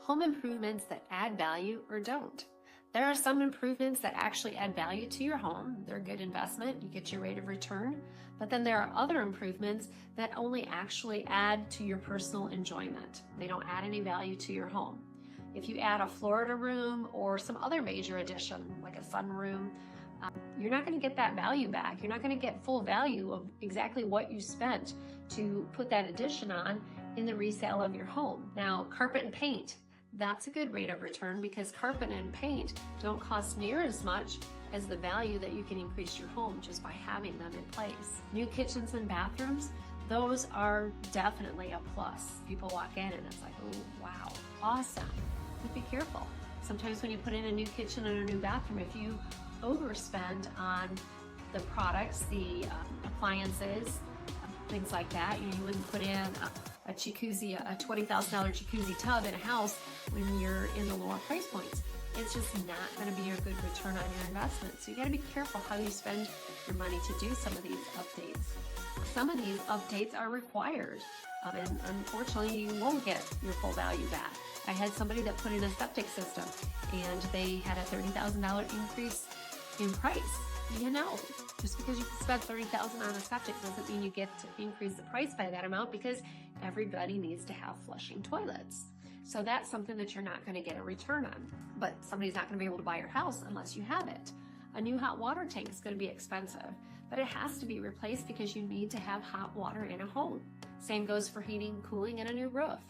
home improvements that add value or don't. There are some improvements that actually add value to your home. They're a good investment. You get your rate of return. But then there are other improvements that only actually add to your personal enjoyment. They don't add any value to your home. If you add a Florida room or some other major addition, like a sunroom, you're not going to get that value back. You're not going to get full value of exactly what you spent to put that addition on in the resale of your home. Now, carpet and paint, that's a good rate of return because carpet and paint don't cost near as much as the value that you can increase your home just by having them in place. New kitchens and bathrooms, those are definitely a plus. People walk in and it's like, oh, wow, awesome. But be careful. Sometimes when you put in a new kitchen and a new bathroom, if you overspend on the products, the appliances, things like that, you wouldn't put in a jacuzzi, a $20,000 jacuzzi tub in a house when you're in the lower price points. It's just not going to be a good return on your investment. So you got to be careful how you spend your money to do some of these updates. Some of these updates are required, and unfortunately you won't get your full value back. I had somebody that put in a septic system and they had a $30,000 increase in price. You know, just because you spent $30,000 on a septic doesn't mean you get to increase the price by that amount, because everybody needs to have flushing toilets. So that's something that you're not going to get a return on. But somebody's not going to be able to buy your house unless you have it. A new hot water tank is going to be expensive, but it has to be replaced because you need to have hot water in a home. Same goes for heating, cooling, and a new roof.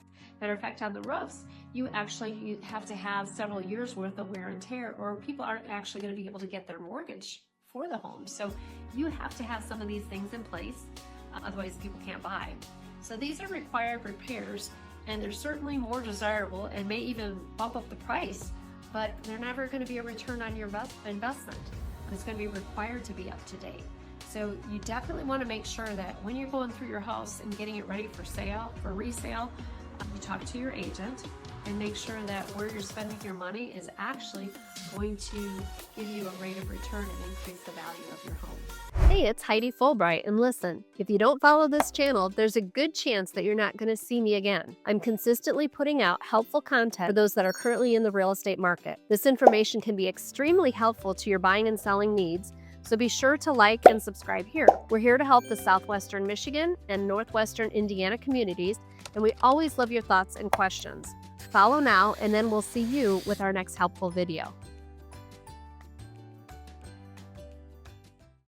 Matter of fact, on the roofs, you have to have several years worth of wear and tear, or people aren't actually going to be able to get their mortgage for the home. So you have to have some of these things in place, otherwise people can't buy. So these are required repairs, and they're certainly more desirable and may even bump up the price, but they're never going to be a return on your investment. It's going to be required to be up to date. So you definitely want to make sure that when you're going through your house and getting it ready for sale, for resale, you talk to your agent and make sure that where you're spending your money is actually going to give you a rate of return and increase the value of your home. Hey, it's Heidi Fulbright, and listen, if you don't follow this channel, there's a good chance that you're not going to see me again. I'm consistently putting out helpful content for those that are currently in the real estate market. This information can be extremely helpful to your buying and selling needs, so be sure to like and subscribe here. We're here to help the Southwestern Michigan and Northwestern Indiana communities, and we always love your thoughts and questions. Follow now, and then we'll see you with our next helpful video.